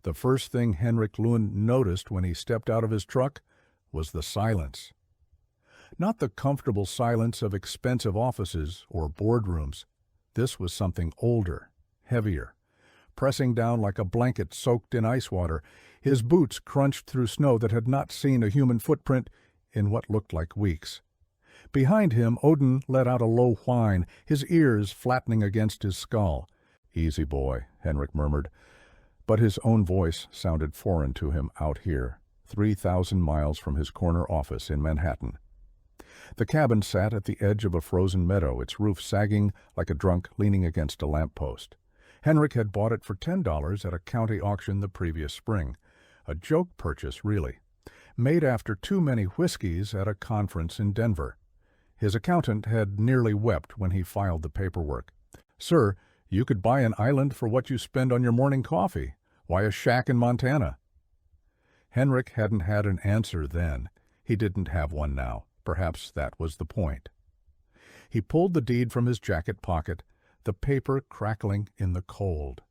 The first thing Henrik Lund noticed when he stepped out of his truck was the silence. Not the comfortable silence of expensive offices or boardrooms. This was something older, heavier. Pressing down like a blanket soaked in ice water, his boots crunched through snow that had not seen a human footprint in what looked like weeks. Behind him, Odin let out a low whine, his ears flattening against his skull. "Easy, boy," Henrik murmured. But his own voice sounded foreign to him out here, 3,000 miles from his corner office in Manhattan. The cabin sat at the edge of a frozen meadow, its roof sagging like a drunk leaning against a lamppost. Henrik had bought it for $10 at a county auction the previous spring. A joke purchase, really. Made after too many whiskeys at a conference in Denver. His accountant had nearly wept when he filed the paperwork. "Sir, you could buy an island for what you spend on your morning coffee. Why a shack in Montana?" Henrik hadn't had an answer then. He didn't have one now. Perhaps that was the point. He pulled the deed from his jacket pocket, the paper crackling in the cold.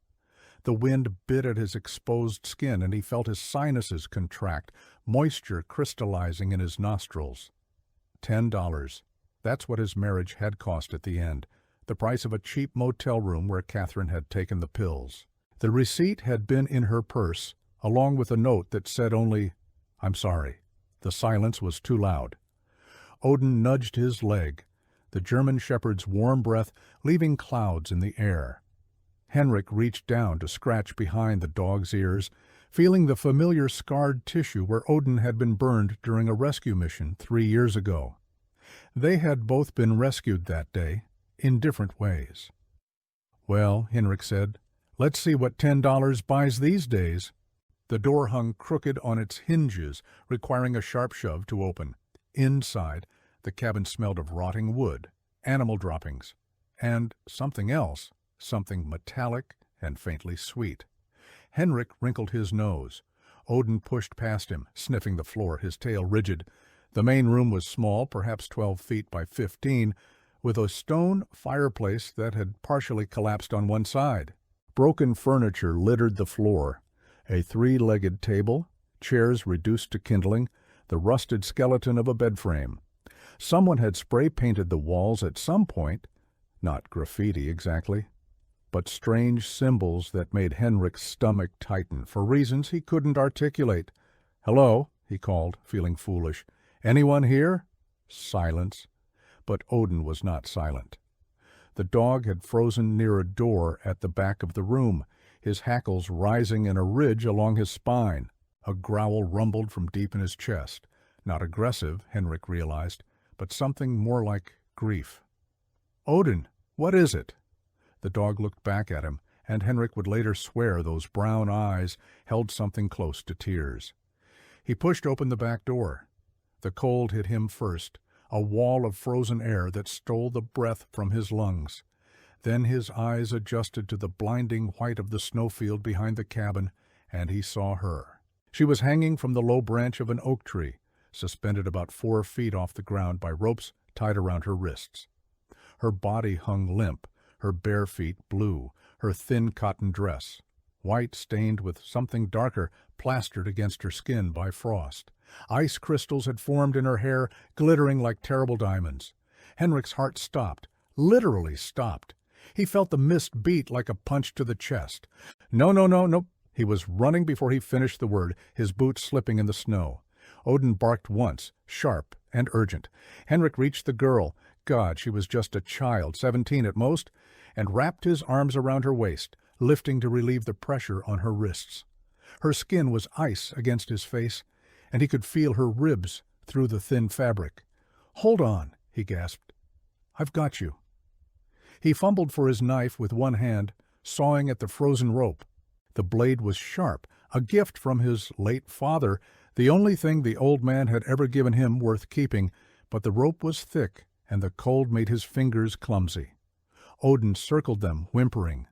The wind bit at his exposed skin, and he felt his sinuses contract, moisture crystallizing in his nostrils. $10. That's what his marriage had cost at the end, the price of a cheap motel room where Catherine had taken the pills. The receipt had been in her purse, along with a note that said only, "I'm sorry." The silence was too loud. Odin nudged his leg, the German shepherd's warm breath leaving clouds in the air. Henrik reached down to scratch behind the dog's ears, feeling the familiar scarred tissue where Odin had been burned during a rescue mission 3 years ago. They had both been rescued that day, in different ways. "Well," Henrik said, "let's see what $10 buys these days." The door hung crooked on its hinges, requiring a sharp shove to open. Inside, the cabin smelled of rotting wood, animal droppings, and something else, something metallic and faintly sweet. Henrik wrinkled his nose. Odin pushed past him, sniffing the floor, his tail rigid. The main room was small, perhaps 12 feet by 15, with a stone fireplace that had partially collapsed on one side. Broken furniture littered the floor. A 3-legged table, chairs reduced to kindling, the rusted skeleton of a bed frame. Someone had spray-painted the walls at some point, not graffiti exactly, but strange symbols that made Henrik's stomach tighten for reasons he couldn't articulate. "Hello," he called, feeling foolish. "Anyone here?" Silence. But Odin was not silent. The dog had frozen near a door at the back of the room, his hackles rising in a ridge along his spine. A growl rumbled from deep in his chest. Not aggressive, Henrik realized, but something more like grief. "Odin, what is it?" The dog looked back at him, and Henrik would later swear those brown eyes held something close to tears. He pushed open the back door. The cold hit him first, a wall of frozen air that stole the breath from his lungs. Then his eyes adjusted to the blinding white of the snowfield behind the cabin, and he saw her. She was hanging from the low branch of an oak tree, suspended about 4 feet off the ground by ropes tied around her wrists. Her body hung limp, her bare feet blue, her thin cotton dress, white stained with something darker, plastered against her skin by frost. Ice crystals had formed in her hair, glittering like terrible diamonds. Henrik's heart stopped, literally stopped. He felt the mist beat like a punch to the chest. No. He was running before he finished the word, his boots slipping in the snow. Odin barked once, sharp and urgent. Henrik reached the girl, God, she was just a child, 17 at most, and wrapped his arms around her waist, lifting to relieve the pressure on her wrists. Her skin was ice against his face, and he could feel her ribs through the thin fabric. "Hold on," he gasped. "I've got you." He fumbled for his knife with one hand, sawing at the frozen rope. The blade was sharp, a gift from his late father, the only thing the old man had ever given him worth keeping, but the rope was thick, and the cold made his fingers clumsy. Odin circled them, whimpering.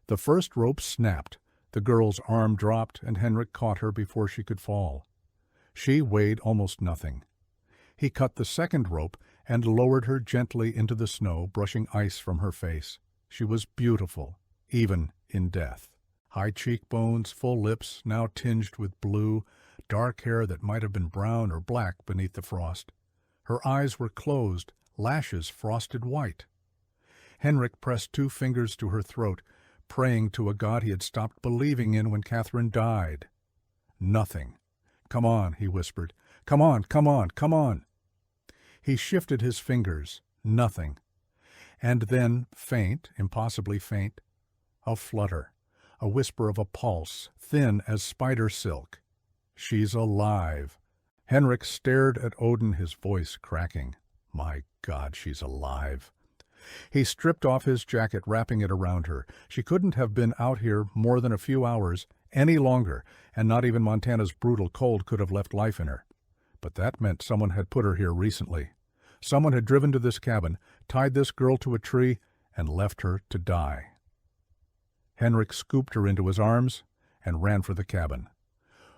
The first rope snapped. The girl's arm dropped, and Henrik caught her before she could fall. She weighed almost nothing. He cut the second rope and lowered her gently into the snow, brushing ice from her face. She was beautiful, even in death. High cheekbones, full lips, now tinged with blue, dark hair that might have been brown or black beneath the frost. Her eyes were closed, lashes frosted white. Henrik pressed 2 fingers to her throat, praying to a God he had stopped believing in when Catherine died. Nothing. "Come on," he whispered. "Come on, come on, come on." He shifted his fingers. Nothing. And then, faint, impossibly faint, a flutter, a whisper of a pulse, thin as spider silk. "She's alive." Henrik stared at Odin, his voice cracking. My God, she's alive. He stripped off his jacket, wrapping it around her. She couldn't have been out here more than a few hours, any longer, and not even Montana's brutal cold could have left life in her. But that meant someone had put her here recently. Someone had driven to this cabin, tied this girl to a tree, and left her to die. Henrik scooped her into his arms and ran for the cabin.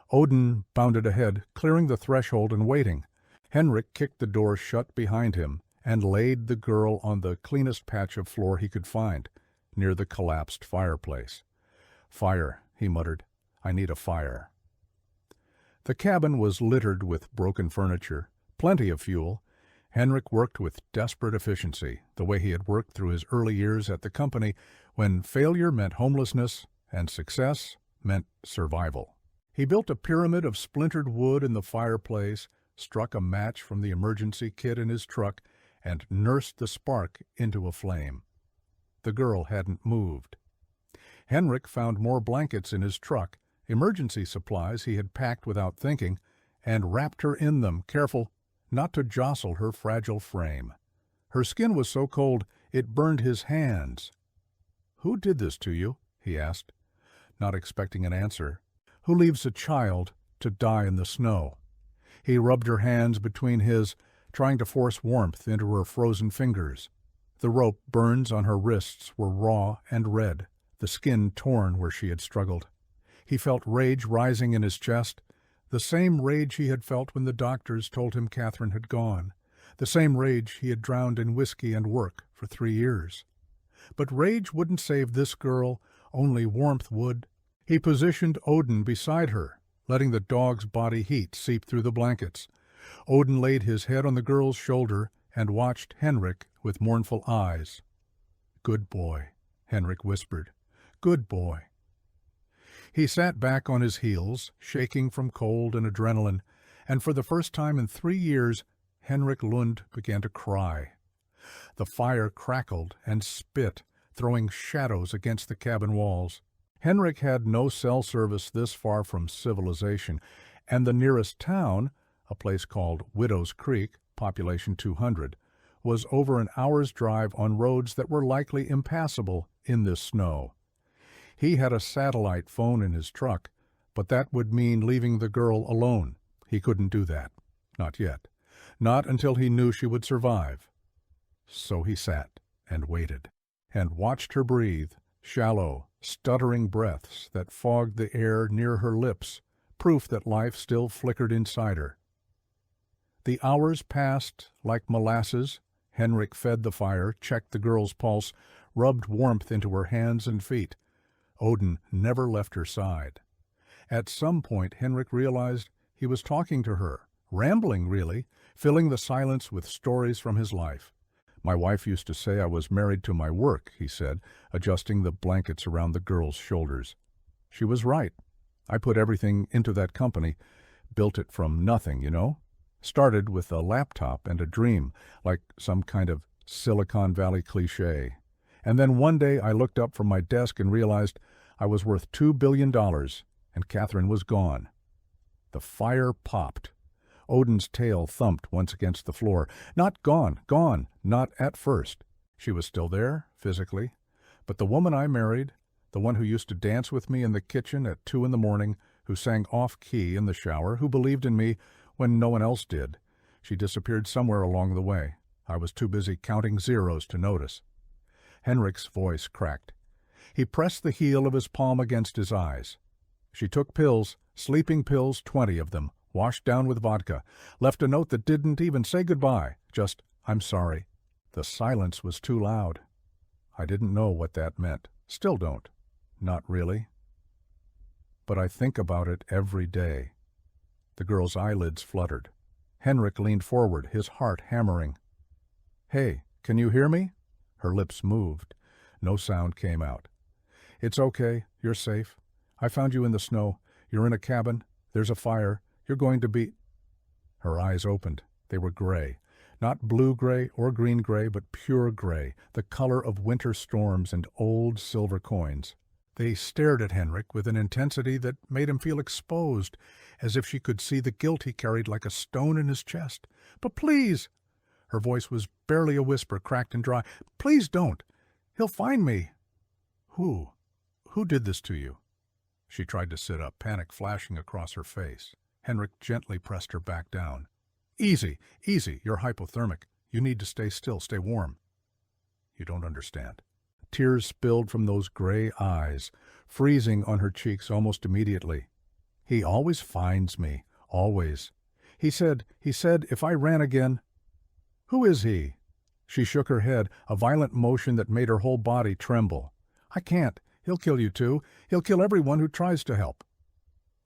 Odin bounded ahead, clearing the threshold and waiting. Henrik kicked the door shut behind him and laid the girl on the cleanest patch of floor he could find, near the collapsed fireplace. "Fire," he muttered. "I need a fire." The cabin was littered with broken furniture, plenty of fuel. Henrik worked with desperate efficiency, the way he had worked through his early years at the company, when failure meant homelessness and success meant survival. He built a pyramid of splintered wood in the fireplace, struck a match from the emergency kit in his truck, and nursed the spark into a flame. The girl hadn't moved. Henrik found more blankets in his truck, emergency supplies he had packed without thinking, and wrapped her in them, careful not to jostle her fragile frame. Her skin was so cold it burned his hands. "Who did this to you?" he asked, not expecting an answer. "Who leaves a child to die in the snow?" He rubbed her hands between his, trying to force warmth into her frozen fingers. The rope burns on her wrists were raw and red, the skin torn where she had struggled. He felt rage rising in his chest, the same rage he had felt when the doctors told him Catherine had gone, the same rage he had drowned in whiskey and work for 3 years. But rage wouldn't save this girl, only warmth would. He positioned Odin beside her, letting the dog's body heat seep through the blankets. Odin laid his head on the girl's shoulder and watched Henrik with mournful eyes. "Good boy," Henrik whispered. "Good boy." He sat back on his heels, shaking from cold and adrenaline, and for the first time in 3 years, Henrik Lund began to cry. The fire crackled and spit, throwing shadows against the cabin walls. Henrik had no cell service this far from civilization, and the nearest town, a place called Widow's Creek, population 200, was over an hour's drive on roads that were likely impassable in this snow. He had a satellite phone in his truck, but that would mean leaving the girl alone. He couldn't do that. Not yet. Not until he knew she would survive. So he sat and waited, and watched her breathe, shallow, stuttering breaths that fogged the air near her lips, proof that life still flickered inside her. The hours passed like molasses. Henrik fed the fire, checked the girl's pulse, rubbed warmth into her hands and feet. Odin never left her side. At some point, Henrik realized he was talking to her, rambling really, filling the silence with stories from his life. "My wife used to say I was married to my work," he said, adjusting the blankets around the girl's shoulders. "She was right. I put everything into that company, built it from nothing, you know? Started with a laptop and a dream, like some kind of Silicon Valley cliché. And then one day I looked up from my desk and realized I was worth $2 billion, and Catherine was gone." The fire popped. Odin's tail thumped once against the floor. Not gone, not at first. She was still there, physically. But the woman I married, the one who used to dance with me in the kitchen at 2 a.m, who sang off-key in the shower, who believed in me when no one else did, she disappeared somewhere along the way. I was too busy counting zeros to notice. Henrik's voice cracked. He pressed the heel of his palm against his eyes. She took pills, sleeping pills, 20 of them, washed down with vodka, left a note that didn't even say goodbye, just, "I'm sorry." The silence was too loud. I didn't know what that meant. Still don't. Not really. but I think about it every day." The girl's eyelids fluttered. Henrik leaned forward, his heart hammering. "Hey, can you hear me?" Her lips moved. No sound came out. "It's okay. You're safe. I found you in the snow. You're in a cabin. There's a fire. You're going to be—" Her eyes opened. They were gray. Not blue-gray or green-gray, but pure gray, the color of winter storms and old silver coins. They stared at Henrik with an intensity that made him feel exposed, as if she could see the guilt he carried like a stone in his chest. "But please!" Her voice was barely a whisper, cracked and dry. "Please don't! He'll find me!" "Who? Who did this to you?" She tried to sit up, panic flashing across her face. Henrik gently pressed her back down. "Easy, easy. You're hypothermic. You need to stay still, stay warm." "You don't understand." Tears spilled from those gray eyes, freezing on her cheeks almost immediately. "He always finds me, always. He said if I ran again—" "Who is he?" She shook her head, a violent motion that made her whole body tremble. "I can't. He'll kill you too. He'll kill everyone who tries to help."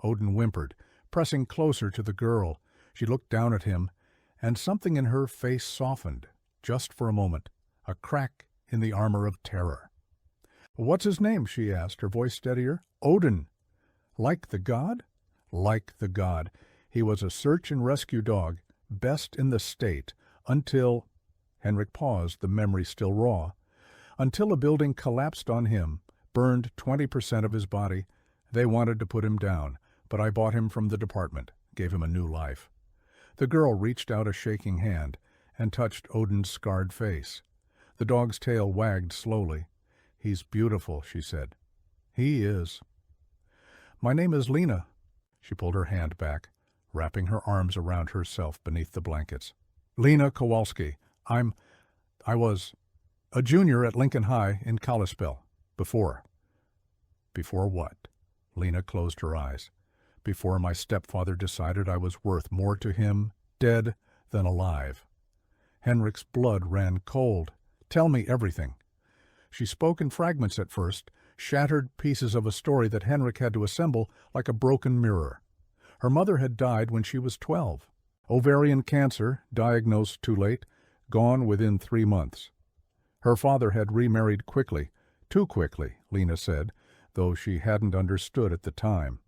Odin whimpered, pressing closer to the girl. She looked down at him, and something in her face softened, just for a moment, a crack in the armor of terror. "What's his name?" she asked, her voice steadier. "Odin." "Like the god?" "Like the god. He was a search and rescue dog, best in the state, until—" Henrik paused, the memory still raw. "Until a building collapsed on him, burned 20% of his body. They wanted to put him down, but I bought him from the department, gave him a new life." The girl reached out a shaking hand and touched Odin's scarred face. The dog's tail wagged slowly. "He's beautiful," she said. "He is." "My name is Lena." She pulled her hand back, wrapping her arms around herself beneath the blankets. "Lena Kowalski. I was a junior at Lincoln High in Kalispell. Before." "Before what?" Lena closed her eyes. "Before my stepfather decided I was worth more to him, dead, than alive." Henrik's blood ran cold. "Tell me everything." She spoke in fragments at first, shattered pieces of a story that Henrik had to assemble like a broken mirror. Her mother had died when she was 12. Ovarian cancer, diagnosed too late, gone within 3 months. Her father had remarried quickly, too quickly, Lena said, though she hadn't understood at the time.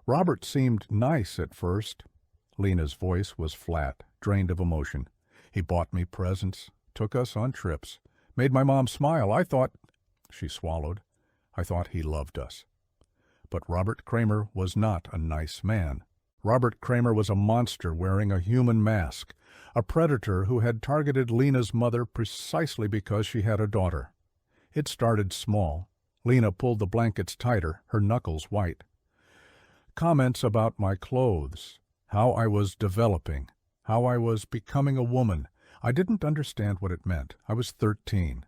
"Robert seemed nice at first." Lena's voice was flat, drained of emotion. "He bought me presents, took us on trips, made my mom smile. I thought—" She swallowed. "I thought he loved us." But Robert Kramer was not a nice man. Robert Kramer was a monster wearing a human mask, a predator who had targeted Lena's mother precisely because she had a daughter. It started small. Lena pulled the blankets tighter, her knuckles white. Comments about my clothes, how I was developing, how I was becoming a woman. I didn't understand what it meant. I was 13.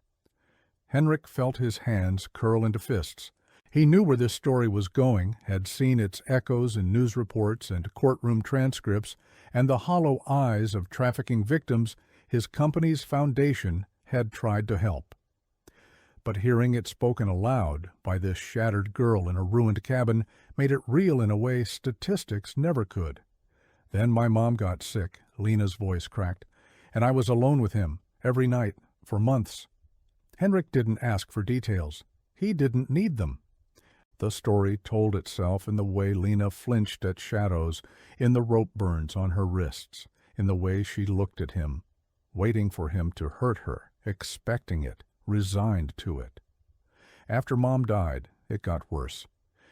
Henrik felt his hands curl into fists. He knew where this story was going, had seen its echoes in news reports and courtroom transcripts, and the hollow eyes of trafficking victims his company's foundation had tried to help. But hearing it spoken aloud by this shattered girl in a ruined cabin made it real in a way statistics never could. "Then my mom got sick," Lena's voice cracked, "and I was alone with him, every night, for months." Henrik didn't ask for details. He didn't need them. The story told itself in the way Lena flinched at shadows, in the rope burns on her wrists, in the way she looked at him, waiting for him to hurt her, expecting it, resigned to it. After Mom died, it got worse.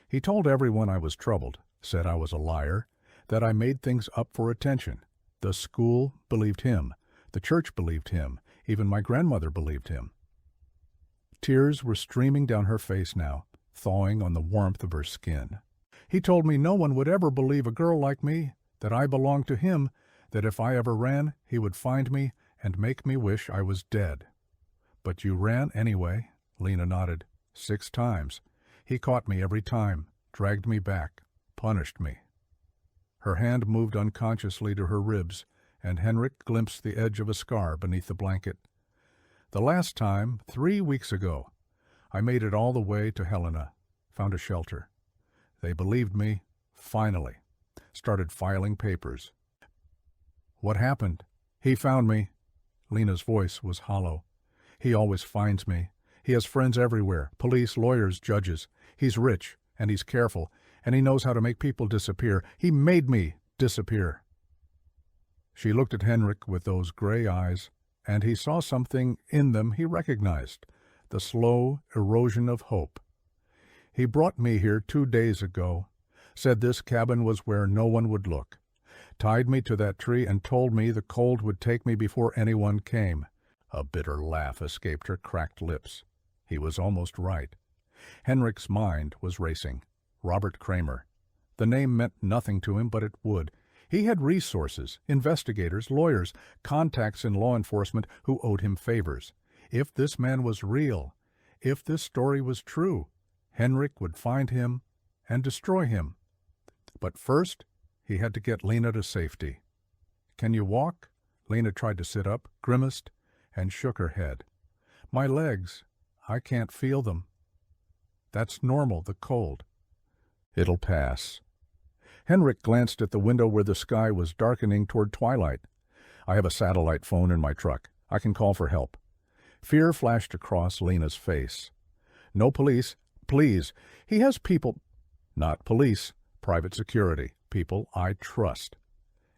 He told everyone I was troubled, said I was a liar, that I made things up for attention. The school believed him. The church believed him. Even my grandmother believed him. Tears were streaming down her face now, thawing on the warmth of her skin. He told me no one would ever believe a girl like me, that I belonged to him, that if I ever ran, he would find me and make me wish I was dead. "But you ran anyway," Lena nodded. 6 times. He caught me every time, dragged me back, punished me. Her hand moved unconsciously to her ribs, and Henrik glimpsed the edge of a scar beneath the blanket. "The last time, 3 weeks ago, I made it all the way to Helena, found a shelter. They believed me, finally. Started filing papers. What happened? He found me. Lena's voice was hollow. He always finds me. He has friends everywhere, police, lawyers, judges. He's rich, and he's careful, and he knows how to make people disappear. He made me disappear. She looked at Henrik with those gray eyes, and he saw something in them he recognized, the slow erosion of hope. He brought me here 2 days ago, said this cabin was where no one would look, tied me to that tree and told me the cold would take me before anyone came. A bitter laugh escaped her cracked lips. He was almost right. Henrik's mind was racing. Robert Kramer. The name meant nothing to him, but it would. He had resources, investigators, lawyers, contacts in law enforcement who owed him favors. If this man was real, if this story was true, Henrik would find him and destroy him. But first, he had to get Lena to safety. "Can you walk?" Lena tried to sit up, grimaced, and shook her head. "My legs, I can't feel them." "That's normal, the cold." "It'll pass." Henrik glanced at the window where the sky was darkening toward twilight. "I have a satellite phone in my truck. I can call for help." Fear flashed across Lena's face. "No police, please. He has people—" "Not police. Private security. People I trust."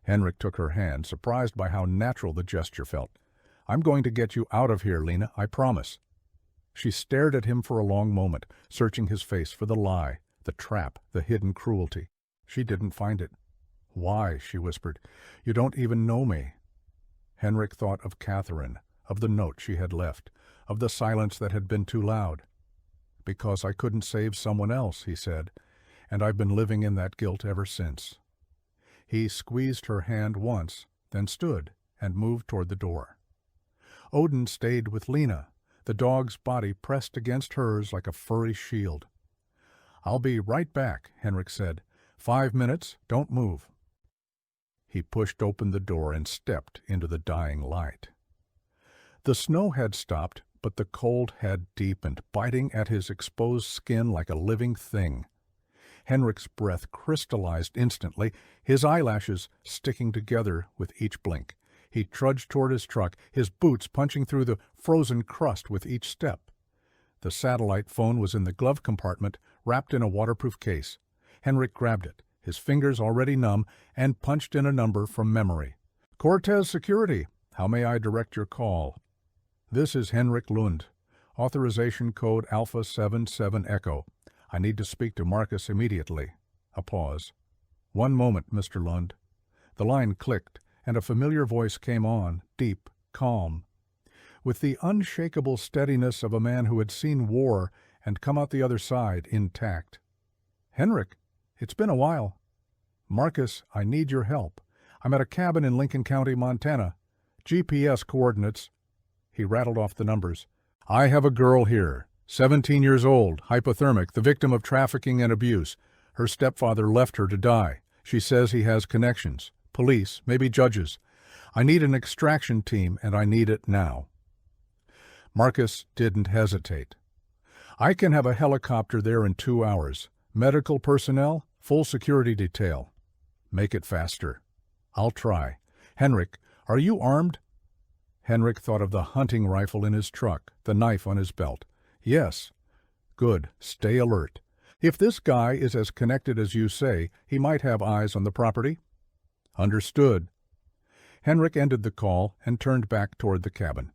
Henrik took her hand, surprised by how natural the gesture felt. "I'm going to get you out of here, Lena, I promise." She stared at him for a long moment, searching his face for the lie, the trap, the hidden cruelty. She didn't find it. "Why?" she whispered. "You don't even know me." Henrik thought of Catherine, of the note she had left, of the silence that had been too loud. "Because I couldn't save someone else," he said, "and I've been living in that guilt ever since." He squeezed her hand once, then stood and moved toward the door. Odin stayed with Lena, the dog's body pressed against hers like a furry shield. "I'll be right back," Henrik said. 5 minutes, don't move." He pushed open the door and stepped into the dying light. The snow had stopped, but the cold had deepened, biting at his exposed skin like a living thing. Henrik's breath crystallized instantly, his eyelashes sticking together with each blink. He trudged toward his truck, his boots punching through the frozen crust with each step. The satellite phone was in the glove compartment, wrapped in a waterproof case. Henrik grabbed it, his fingers already numb, and punched in a number from memory. "Cortez Security, how may I direct your call?" "This is Henrik Lund. Authorization code Alpha 77 Echo. I need to speak to Marcus immediately." A pause. "1 moment, Mr. Lund." The line clicked, and a familiar voice came on, deep, calm, with the unshakable steadiness of a man who had seen war and come out the other side intact. "Henrik, it's been a while." "Marcus, I need your help. I'm at a cabin in Lincoln County, Montana. GPS coordinates." He rattled off the numbers. "I have a girl here, 17 years old, hypothermic, the victim of trafficking and abuse. Her stepfather left her to die. She says he has connections. Police, maybe judges. I need an extraction team, and I need it now." Marcus didn't hesitate. "I can have a helicopter there in 2 hours. Medical personnel, full security detail." "Make it faster." "I'll try. Henrik, are you armed?" Henrik thought of the hunting rifle in his truck, the knife on his belt. "Yes." "Good. Stay alert. If this guy is as connected as you say, he might have eyes on the property." "Understood." Henrik ended the call and turned back toward the cabin.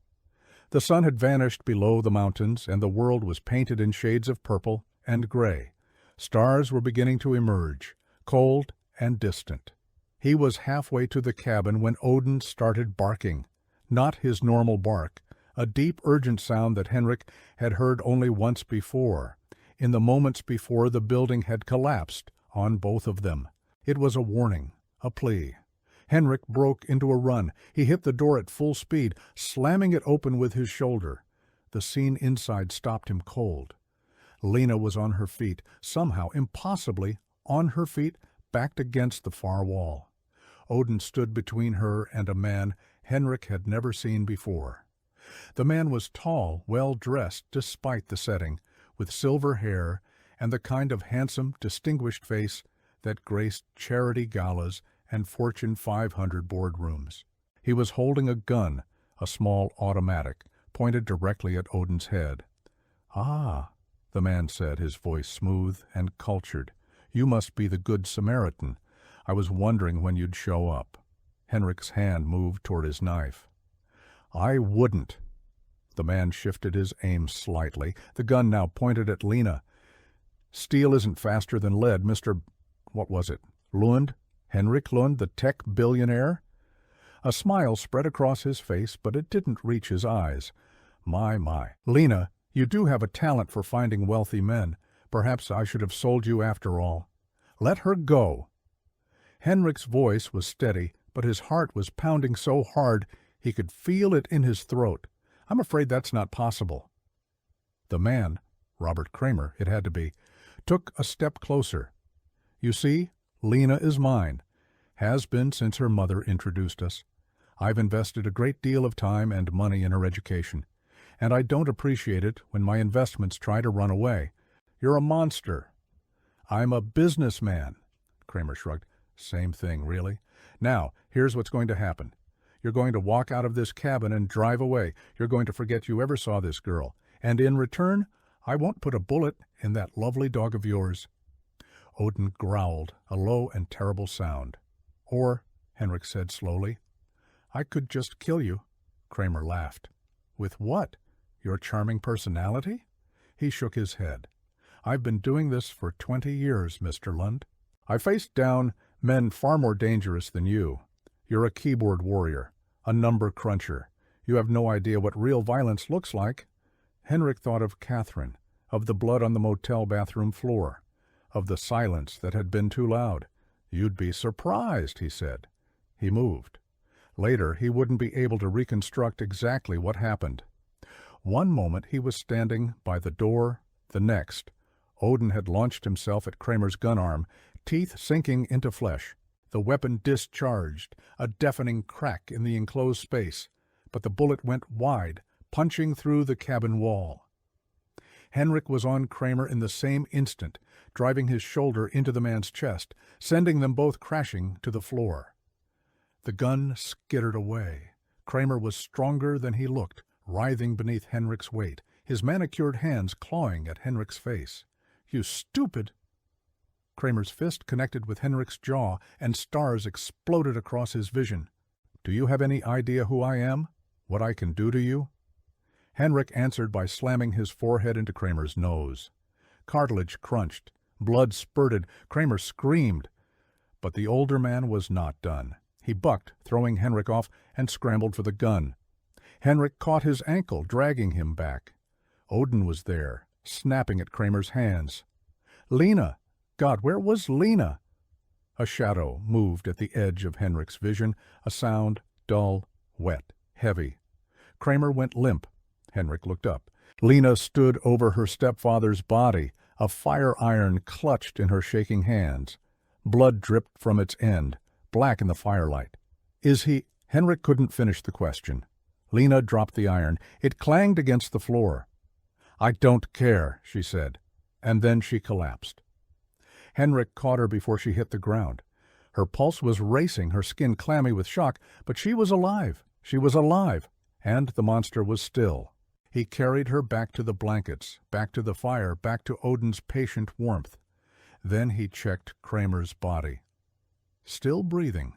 The sun had vanished below the mountains, and the world was painted in shades of purple and gray. Stars were beginning to emerge, cold and distant. He was halfway to the cabin when Odin started barking. Not his normal bark, a deep, urgent sound that Henrik had heard only once before, in the moments before the building had collapsed on both of them. It was a warning, a plea. Henrik broke into a run. He hit the door at full speed, slamming it open with his shoulder. The scene inside stopped him cold. Lena was on her feet, somehow, impossibly, on her feet, backed against the far wall. Odin stood between her and a man Henrik had never seen before. The man was tall, well-dressed despite the setting, with silver hair and the kind of handsome, distinguished face that graced charity galas and Fortune 500 boardrooms. He was holding a gun, a small automatic, pointed directly at Odin's head. "Ah," the man said, his voice smooth and cultured. "You must be the Good Samaritan. I was wondering when you'd show up." Henrik's hand moved toward his knife. "I wouldn't." The man shifted his aim slightly, the gun now pointed at Lena. "Steel isn't faster than lead, Mr. What was it? Lund? Henrik Lund, the tech billionaire?" A smile spread across his face, but it didn't reach his eyes. My. Lena, you do have a talent for finding wealthy men. Perhaps I should have sold you after all. Let her go." Henrik's voice was steady, but his heart was pounding so hard he could feel it in his throat. "I'm afraid that's not possible." The man, Robert Kramer, it had to be, took a step closer. "You see, Lena is mine. Has been since her mother introduced us. I've invested a great deal of time and money in her education, and I don't appreciate it when my investments try to run away. You're a monster." "I'm a businessman." Kramer shrugged. "Same thing, really. Now, here's what's going to happen. You're going to walk out of this cabin and drive away. You're going to forget you ever saw this girl. And in return, I won't put a bullet in that lovely dog of yours." Odin growled, a low and terrible sound. "Or," Henrik said slowly, "I could just kill you." Kramer laughed. "With what? Your charming personality?" He shook his head. "I've been doing this for 20 years, Mr. Lund. I faced down men far more dangerous than you. You're a keyboard warrior, a number cruncher. You have no idea what real violence looks like." Henrik thought of Catherine, of the blood on the motel bathroom floor, of the silence that had been too loud. "You'd be surprised," he said. He moved. Later, he wouldn't be able to reconstruct exactly what happened. One moment he was standing by the door, the next, Odin had launched himself at Kramer's gun arm, teeth sinking into flesh. The weapon discharged, a deafening crack in the enclosed space, but the bullet went wide, punching through the cabin wall. Henrik was on Kramer in the same instant, driving his shoulder into the man's chest, sending them both crashing to the floor. The gun skittered away. Kramer was stronger than he looked, writhing beneath Henrik's weight, his manicured hands clawing at Henrik's face. "You stupid—" Kramer's fist connected with Henrik's jaw, and stars exploded across his vision. "Do you have any idea who I am? What I can do to you?" Henrik answered by slamming his forehead into Kramer's nose. Cartilage crunched. Blood spurted. Kramer screamed. But the older man was not done. He bucked, throwing Henrik off, and scrambled for the gun. Henrik caught his ankle, dragging him back. Odin was there, snapping at Kramer's hands. "Lena! God, where was Lena?" A shadow moved at the edge of Henrik's vision, a sound, dull, wet, heavy. Kramer went limp. Henrik looked up. Lena stood over her stepfather's body, a fire iron clutched in her shaking hands. Blood dripped from its end, black in the firelight. "Is he—" Henrik couldn't finish the question. Lena dropped the iron. It clanged against the floor. "I don't care," she said, and then she collapsed. Henrik caught her before she hit the ground. Her pulse was racing, her skin clammy with shock, but she was alive. She was alive, and the monster was still. He carried her back to the blankets, back to the fire, back to Odin's patient warmth. Then he checked Kramer's body. Still breathing,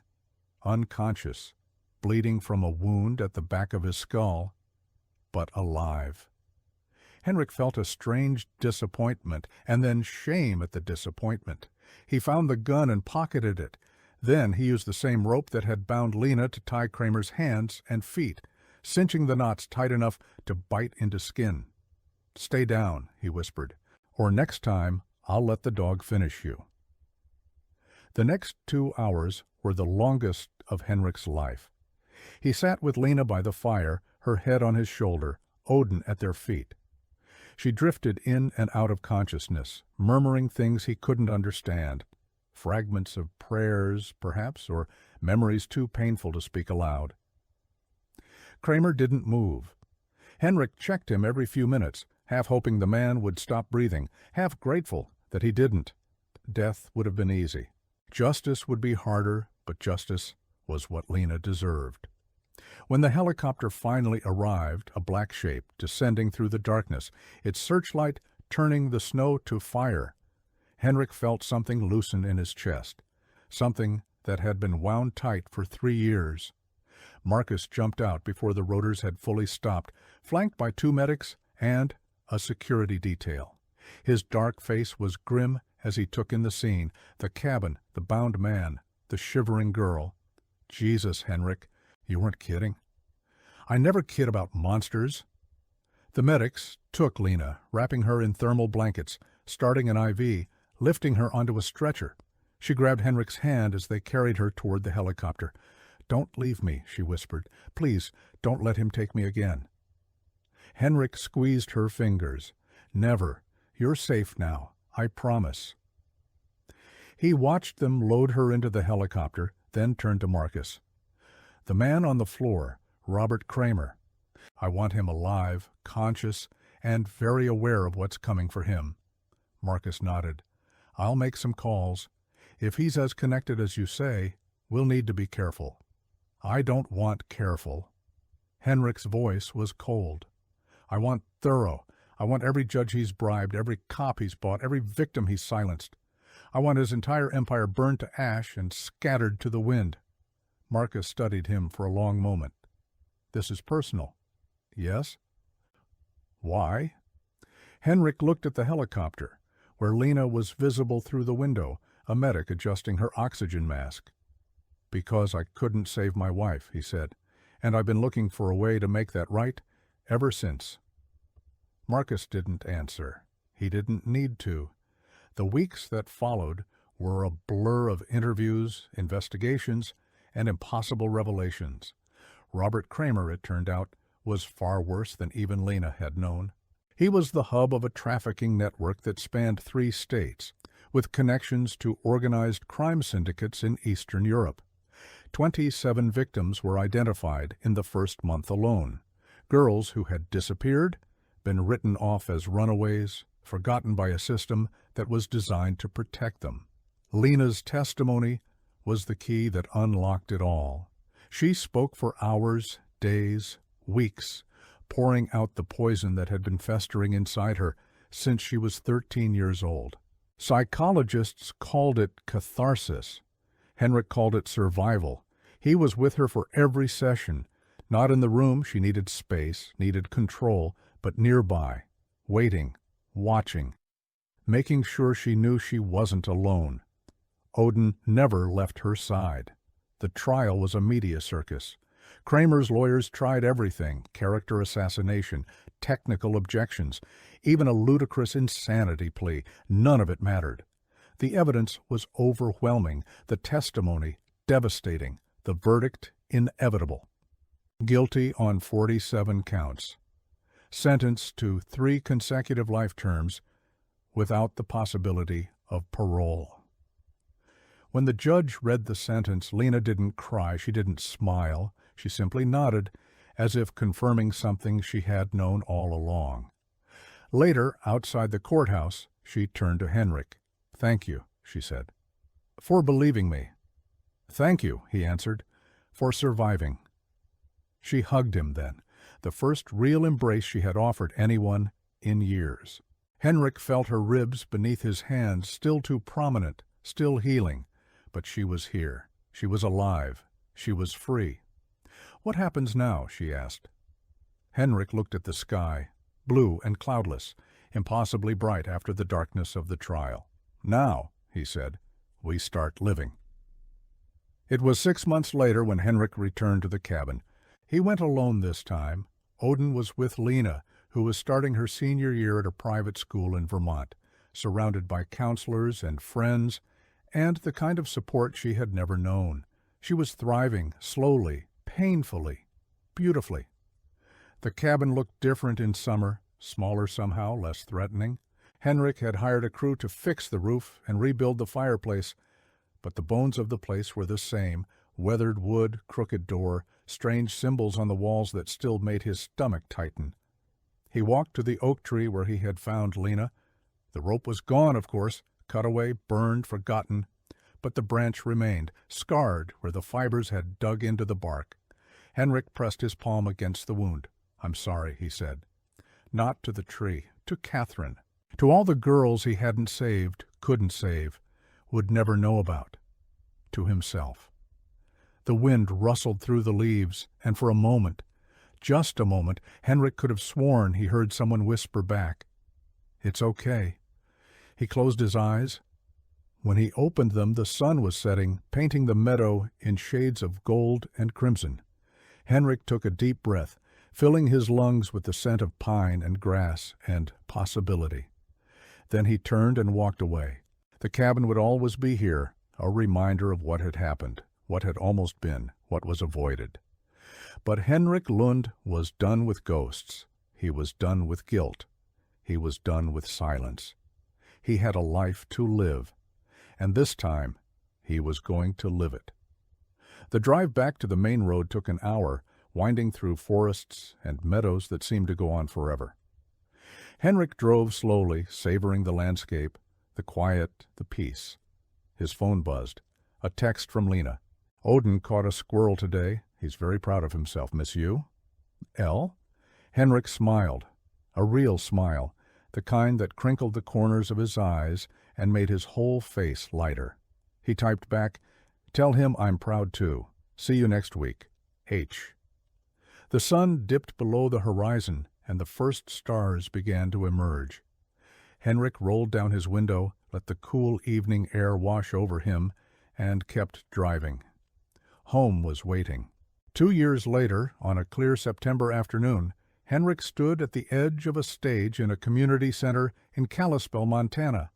unconscious, bleeding from a wound at the back of his skull, but alive. Henrik felt a strange disappointment, and then shame at the disappointment. He found the gun and pocketed it. Then he used the same rope that had bound Lena to tie Kramer's hands and feet, cinching the knots tight enough to bite into skin. "Stay down," he whispered, "or next time I'll let the dog finish you." The next 2 hours were the longest of Henrik's life. He sat with Lena by the fire, her head on his shoulder, Odin at their feet. She drifted in and out of consciousness, murmuring things he couldn't understand, fragments of prayers, perhaps, or memories too painful to speak aloud. Kramer didn't move. Henrik checked him every few minutes, half hoping the man would stop breathing, half grateful that he didn't. Death would have been easy. Justice would be harder, but justice was what Lena deserved. When the helicopter finally arrived, a black shape descending through the darkness, its searchlight turning the snow to fire, Henrik felt something loosen in his chest, something that had been wound tight for 3 years. Marcus jumped out before the rotors had fully stopped, flanked by 2 medics and a security detail. His dark face was grim as he took in the scene, the cabin, the bound man, the shivering girl. Jesus, Henrik, you weren't kidding. I never kid about monsters. The medics took Lena, wrapping her in thermal blankets, starting an IV, lifting her onto a stretcher. She grabbed Henrik's hand as they carried her toward the helicopter. "Don't leave me," she whispered. "Please, don't let him take me again." Henrik squeezed her fingers. "Never. You're safe now. I promise." He watched them load her into the helicopter, then turned to Marcus. "The man on the floor, Robert Kramer. I want him alive, conscious, and very aware of what's coming for him." Marcus nodded. "I'll make some calls. If he's as connected as you say, we'll need to be careful." "I don't want careful." Henrik's voice was cold. "I want thorough. I want every judge he's bribed, every cop he's bought, every victim he's silenced. I want his entire empire burned to ash and scattered to the wind." Marcus studied him for a long moment. "This is personal." "Yes?" "Why?" Henrik looked at the helicopter, where Lena was visible through the window, a medic adjusting her oxygen mask. "Because I couldn't save my wife," he said, "and I've been looking for a way to make that right ever since." Marcus didn't answer. He didn't need to. The weeks that followed were a blur of interviews, investigations, and impossible revelations. Robert Kramer, it turned out, was far worse than even Lena had known. He was the hub of a trafficking network that spanned 3 states, with connections to organized crime syndicates in Eastern Europe. 27 victims were identified in the first month alone. Girls who had disappeared, been written off as runaways, forgotten by a system that was designed to protect them. Lena's testimony was the key that unlocked it all. She spoke for hours, days, weeks, pouring out the poison that had been festering inside her since she was 13 years old. Psychologists called it catharsis. Henrik called it survival. He was with her for every session. Not in the room, she needed space, needed control, but nearby, waiting, watching, making sure she knew she wasn't alone. Odin never left her side. The trial was a media circus. Kramer's lawyers tried everything: character assassination, technical objections, even a ludicrous insanity plea. None of it mattered. The evidence was overwhelming, the testimony devastating, the verdict inevitable. Guilty on 47 counts. Sentenced to 3 consecutive life terms without the possibility of parole. When the judge read the sentence, Lena didn't cry, she didn't smile, she simply nodded, as if confirming something she had known all along. Later, outside the courthouse, she turned to Henrik. "Thank you," she said, "for believing me." "Thank you," he answered, "for surviving." She hugged him then, the first real embrace she had offered anyone in years. Henrik felt her ribs beneath his hands, still too prominent, still healing. But she was here. She was alive. She was free. "What happens now?" she asked. Henrik looked at the sky, blue and cloudless, impossibly bright after the darkness of the trial. "Now," he said, "we start living." It was 6 months later when Henrik returned to the cabin. He went alone this time. Odin was with Lena, who was starting her senior year at a private school in Vermont, surrounded by counselors and friends, and the kind of support she had never known. She was thriving, slowly, painfully, beautifully. The cabin looked different in summer, smaller somehow, less threatening. Henrik had hired a crew to fix the roof and rebuild the fireplace, but the bones of the place were the same: weathered wood, crooked door, strange symbols on the walls that still made his stomach tighten. He walked to the oak tree where he had found Lena. The rope was gone, of course, cut away, burned, forgotten, but the branch remained, scarred where the fibers had dug into the bark. Henrik pressed his palm against the wound. "I'm sorry," he said. Not to the tree, to Catherine. To all the girls he hadn't saved, couldn't save, would never know about. To himself. The wind rustled through the leaves, and for a moment, just a moment, Henrik could have sworn he heard someone whisper back, "It's okay." He closed his eyes. When he opened them, the sun was setting, painting the meadow in shades of gold and crimson. Henrik took a deep breath, filling his lungs with the scent of pine and grass and possibility. Then he turned and walked away. The cabin would always be here, a reminder of what had happened, what had almost been, what was avoided. But Henrik Lund was done with ghosts. He was done with guilt. He was done with silence. He had a life to live, and this time he was going to live it. The drive back to the main road took an hour, winding through forests and meadows that seemed to go on forever. Henrik drove slowly, savoring the landscape, the quiet, the peace. His phone buzzed. A text from Lena. "Odin caught a squirrel today. He's very proud of himself. Miss you?" "Elle?" Henrik smiled. A real smile, the kind that crinkled the corners of his eyes and made his whole face lighter. He typed back, "Tell him I'm proud too. See you next week. H." The sun dipped below the horizon, and the first stars began to emerge. Henrik rolled down his window, let the cool evening air wash over him, and kept driving. Home was waiting. 2 years later, on a clear September afternoon, Henrik stood at the edge of a stage in a community center in Kalispell, Montana.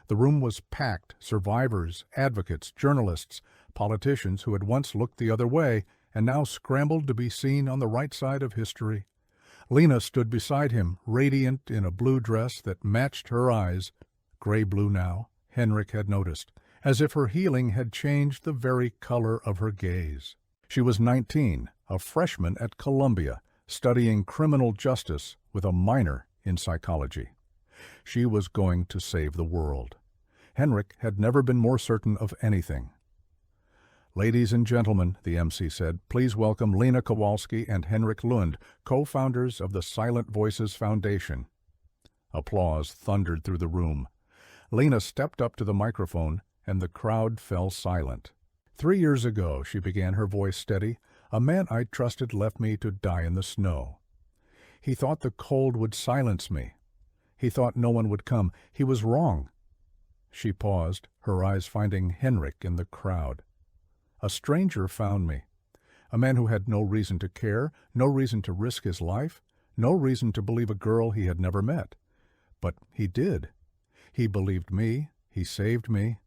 The room was packed, survivors, advocates, journalists, politicians who had once looked the other way and now scrambled to be seen on the right side of history. Lena stood beside him, radiant in a blue dress that matched her eyes, gray-blue now, Henrik had noticed, as if her healing had changed the very color of her gaze. She was 19, a freshman at Columbia, studying criminal justice with a minor in psychology. She was going to save the world. Henrik had never been more certain of anything. "Ladies and gentlemen," the MC said, "please welcome Lena Kowalski and Henrik Lund, co-founders of the Silent Voices Foundation." Applause thundered through the room. Lena stepped up to the microphone, and the crowd fell silent. "3 years ago," she began, her voice steady, "a man I trusted left me to die in the snow. He thought the cold would silence me. He thought no one would come. He was wrong." She paused, her eyes finding Henrik in the crowd. "A stranger found me. A man who had no reason to care, no reason to risk his life, no reason to believe a girl he had never met. But he did. He believed me, he saved me,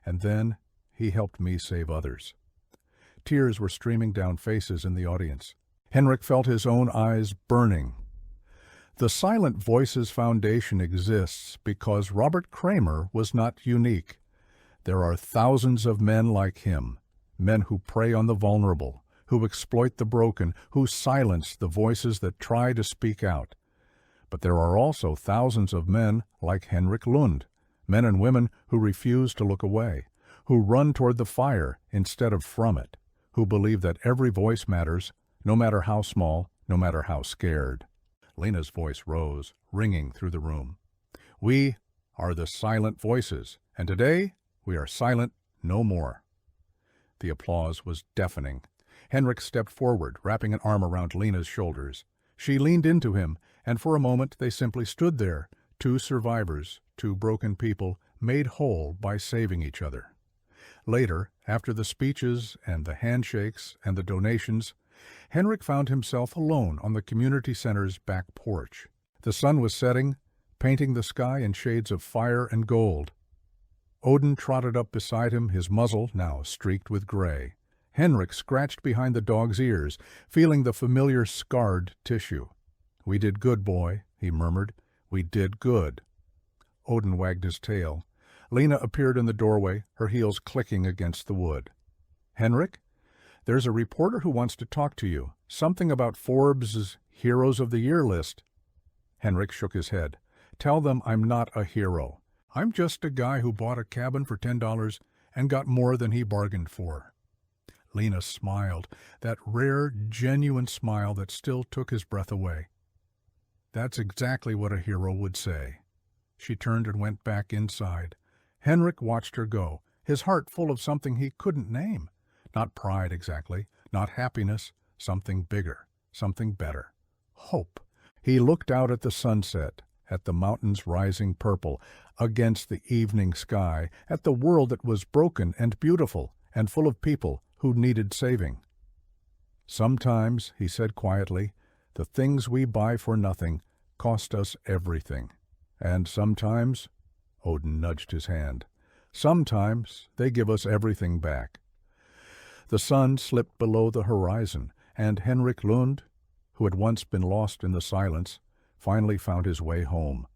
and then he helped me save others." Tears were streaming down faces in the audience. Henrik felt his own eyes burning. The Silent Voices Foundation exists because Robert Kramer was not unique. There are thousands of men like him. Men who prey on the vulnerable, who exploit the broken, who silence the voices that try to speak out. But there are also thousands of men like Henrik Lund, men and women who refuse to look away, who run toward the fire instead of from it, who believe that every voice matters, no matter how small, no matter how scared. Lena's voice rose, ringing through the room. "We are the Silent Voices, and today we are silent no more." The applause was deafening. Henrik stepped forward, wrapping an arm around Lena's shoulders. She leaned into him, and for a moment they simply stood there, two survivors, two broken people, made whole by saving each other. Later, after the speeches and the handshakes and the donations, Henrik found himself alone on the community center's back porch. The sun was setting, painting the sky in shades of fire and gold. Odin trotted up beside him, his muzzle now streaked with gray. Henrik scratched behind the dog's ears, feeling the familiar scarred tissue. "We did good, boy," he murmured. "We did good." Odin wagged his tail. Lena appeared in the doorway, her heels clicking against the wood. "Henrik, there's a reporter who wants to talk to you. Something about Forbes' Heroes of the Year list." Henrik shook his head. Tell them I'm not a hero. I'm just a guy who bought a cabin for $10 and got more than he bargained for." Lena smiled, that rare, genuine smile that still took his breath away. That's exactly what a hero would say. She turned and went back inside. Henrik watched her go, his heart full of something he couldn't name. Not pride exactly, not happiness, something bigger, something better. Hope. He looked out at the sunset, at the mountains rising purple against the evening sky, at the world that was broken and beautiful and full of people who needed saving. "Sometimes," he said quietly, "the things we buy for nothing cost us everything. And sometimes," Odin nudged his hand, "sometimes they give us everything back." The sun slipped below the horizon, and Henrik Lund, who had once been lost in the silence, finally found his way home.